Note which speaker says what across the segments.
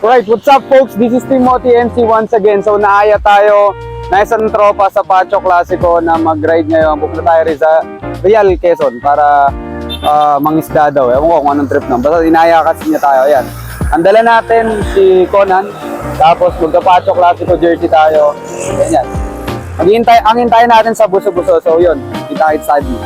Speaker 1: Right, what's up folks? This is Timothy MC once again. So naaya tayo na isang tropa sa Pacho Classico na mag-ride ngayon. Pupunta tayo rin sa Real Quezon para mangisda daw. Ewan ko kung anong trip na. Basta inaya kasi niya tayo. Ayan. Ang dala natin si Conan. Tapos magka-Pacho Classico jersey tayo. Ganyan. Ang hintayin natin sa buso-buso. So yun, kita-kits sa atin.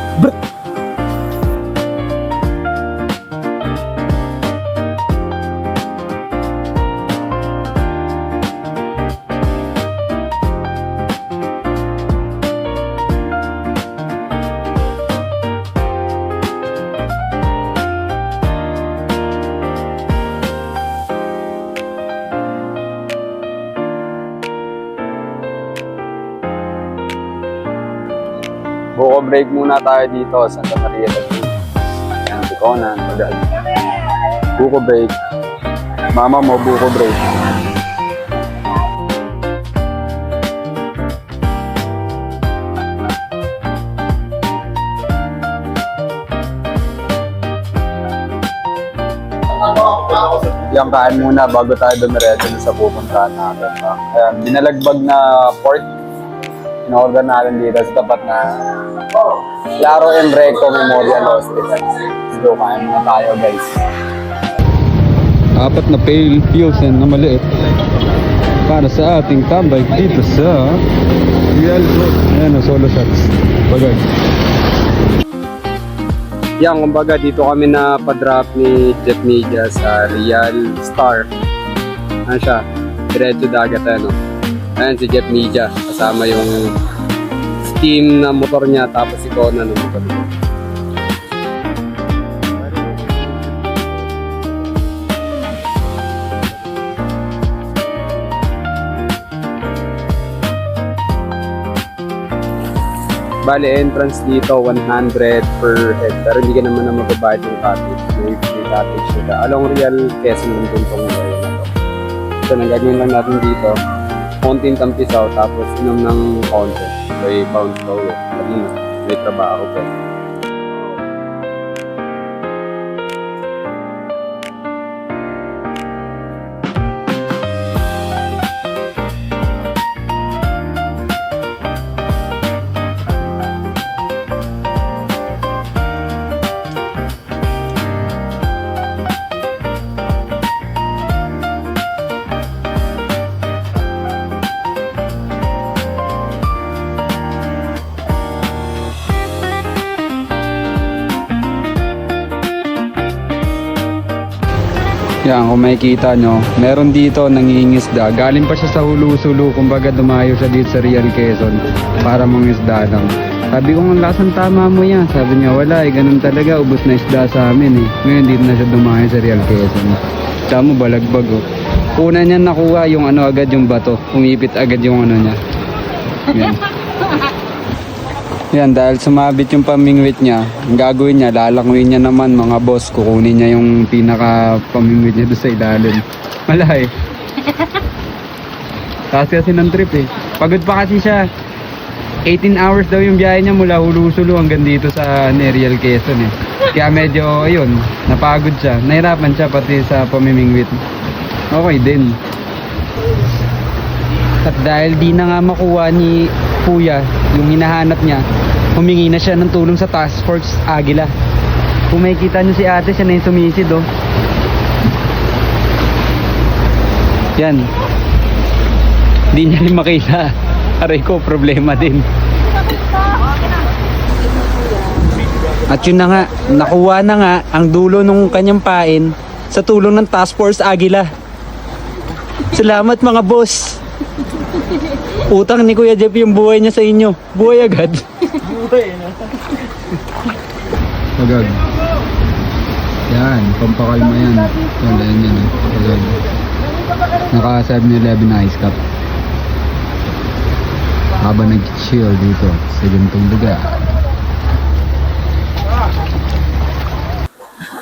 Speaker 1: Buko break muna tayo dito sa Santa Maria del Sur. Ayan, si Conan. Buko break. Mama mo, buko break. Yung kain muna bago tayo dumiretso sa pupuntahan natin. Ayan, binalagbag na pork. In-order natin dito sa tapat na Claro and Recto Memorial Hospital. So, kain muna tayo guys. Apat na pale Pilsen na maliit para sa ating tambay dito sa Real Quezon. Ayan, solo shots. Bagay. Yan, kumbaga dito kami na pa-drop ni Jet Media sa Real Star. Ano siya? Diretso dagat ano. Ayan si Jet Media, kasama yung steam na motor niya, tapos si Conan ng motor niya. Bali, entrance dito 100 per head, pero hindi ka naman na magbabayad yung cottage. May cottage siya. Along Real Quezon ng tuntong area na to. So, nagagawin lang natin dito. Konting tampisaw, tapos inom ng konti. So, i-bounce daw eh. Kanina, may trabaho pa. Yan, kung makikita nyo, meron dito nangingisda. Galing pa siya sa Hulu-Sulu, kumbaga dumayo siya dito sa Real Quezon para mangisda lang. Sabi ko, ang lasang tama mo yan. Sabi niya, wala eh, ganun talaga, ubos na isda sa amin eh. Ngayon dito na siya dumayo sa Real Quezon. Tama, balagbag oh. Una niya nakuha yung ano agad yung bato, umipit agad yung ano niya. Yan. Yan, dahil sumabit yung pamingwit niya, ang gagawin niya, lalanguin niya naman mga boss, kukunin niya yung pinaka pamingwit niya doon sa ilalim. Malay. Kasi ng trip eh. Pagod pa kasi siya. 18 hours daw yung biyahe niya mula Hulu-Sulu hanggang dito sa Real Quezon eh. Kaya medyo, ayun, napagod siya. Nahirapan siya pati sa pamimingwit. Okay din. At dahil di na nga makuha ni Kuya yung hinahanap niya, humingi na siya ng tulong sa Task Force Agila. Kung makikita nyo si ate, siya na yung sumisid oh. Yan. Di niya rin makita. Aray ko, problema din. At yun na nga, nakuha na nga ang dulo ng kanyang pain sa tulong ng Task Force Agila. Salamat mga boss. Utang ni Kuya Jeff yung buhay niya sa inyo. Buhay agad. Buhay na. Agad. Yan, pampakalma yan. Yan yan. Agad. Naka 7-Eleven na ice cup. Habang nag-chill dito sa gantong lugar.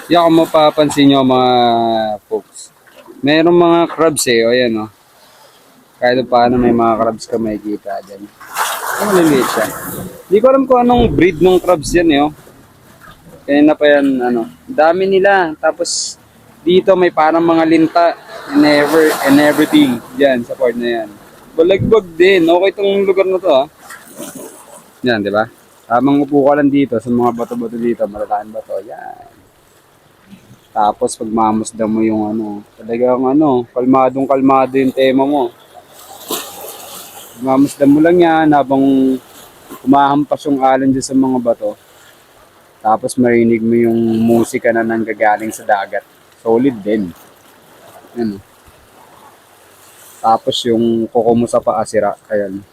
Speaker 1: Yan, kung mapapansin nyo mga folks, mayroong mga crabs eh. O yan o. Kahit paano may mga crabs ka makikita dyan. Ang maliliit siya. Hindi ko alam kung anong breed ng crabs yan eh. Oh. Kaya na pa yan, ano. Dami nila. Tapos dito may parang mga linta. and everything. Yan, sa part na yan. Balagbag din. Okay itong lugar na to ha. Yan, di ba? Tamang upo ka lang dito sa mga bato-bato dito. Malalaking bato. Yan. Tapos pagmamasdan mo yung ano. Talagang ano, kalmadong kalmado yung tema mo. Pagmamasdan mo lang yan habang kumahampas yung alon dyan sa mga bato. Tapos marinig mo yung musika na nanggagaling sa dagat. Solid din. Yan. Tapos yung kuko mo sa paa sira. Ayan.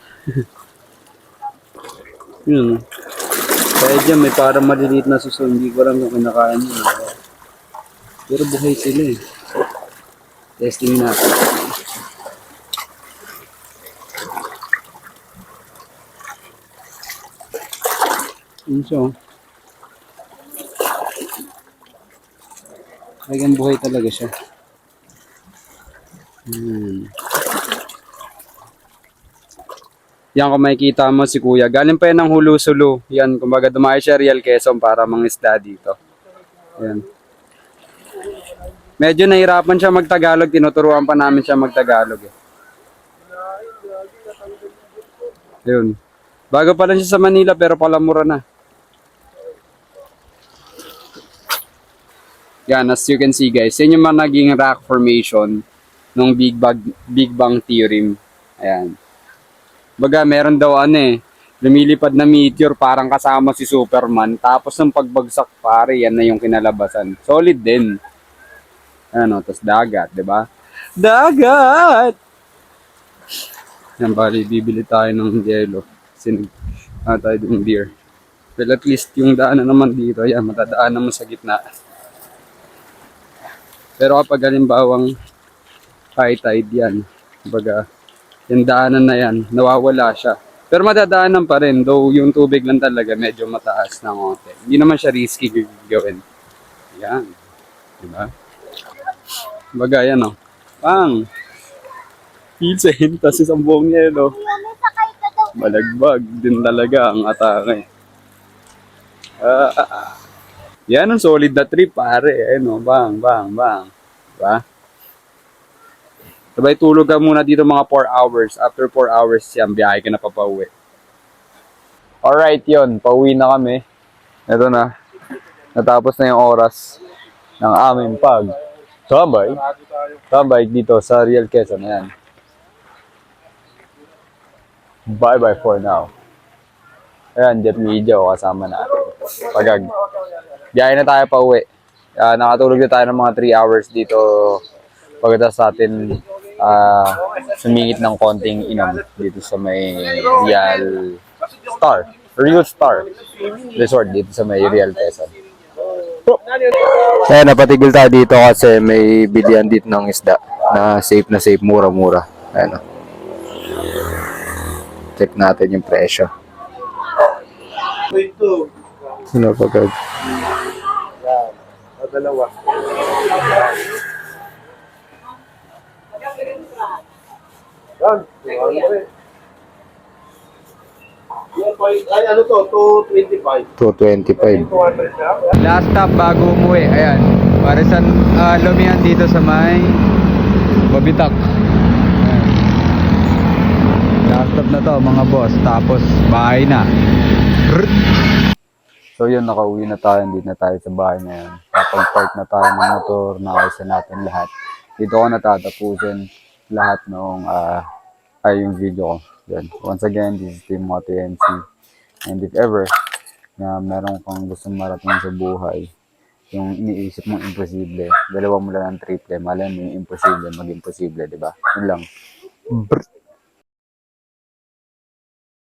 Speaker 1: Yun. Kaya dyan may parang maliliit na suso. Hindi ko lang yung kinakain yun. Pero buhay sila eh. Testing natin. Yun siya. Talagang buhay talaga siya. Yan kung makikita mo si Kuya. Galing pa yan ng Hulu-Sulu. Yan, kumbaga dumayo siya Real Quezon para mangisda dito. Yan. Medyo nahirapan siya magtagalog. Tinuturuan pa namin siya magtagalog eh. Yun. Bago pa lang siya sa Manila pero palamura na. Yan, as you can see guys. Yan yung mga naging rock formation ng Big Bang Theorem. Ayan. Baga, meron daw ano eh, lumilipad na meteor parang kasama si Superman. Tapos ng pagbagsak pare, yan na yung kinalabasan. Solid din. Ano, tapos dagat, di ba? Dagat! Yan, bali, bibili tayo ng yelo. Sinig tayo ng beer. Well, at least yung daanan naman dito, yan, matadaan naman sa gitna. Pero kapag halimbawang high tide yan, baga, yung daanan na yan, nawawala siya. Pero madadaanan pa rin, though yung tubig lang talaga medyo mataas ng konti. Hindi naman siya risky gawin. Yan. Diba? Baga, yan o. Pang! Pilsen, tas isang buong yelo. Balagbag din talaga ang atake. Yan ang solid na trip, pare. Ayun o, bang, bang, bang. Diba? Sabay tulog ka muna dito mga 4 hours. After 4 hours yan, biyahe ka na papauwi. Alright yun, pauwi na kami. Ito na. Natapos na yung oras ng aming tambay dito sa Real Quezon. Ayan. Bye-bye for now. Ayan, Jet Media o kasama natin. Pagag. Biyahe na tayo pauwi. Nakatulog na tayo ng mga 3 hours dito. Pagkatapos sa atin sumingit ng konting inom dito sa may Real Star Resort dito sa may Real Quezon. Kaya napatigil tayo dito kasi may bilihan dito ng isda na safe, mura-mura. Ayan o. Check natin yung presyo. Ano pagkag? Dalawa. Ay, ano to? 225. 225. Last stop bago umuwi. Ayan. Para sa lumihan dito sa may Babitak. Ayan. Last stop na to mga boss. Tapos bahay na. So yun, nakauwi na tayo. Hindi na tayo sa bahay na yun. Kapag-park na tayo ng motor. Nakaisa natin lahat. Dito ko natatapusin lahat ng yung video ko. Yan. Once again, this is Team Moto MC. And if ever na meron kang gustong marating sa buhay, yung iniisip mong imposible, dalawa mo lang ang triple, malay mo yung imposible, mag-imposible, di ba? Yun lang.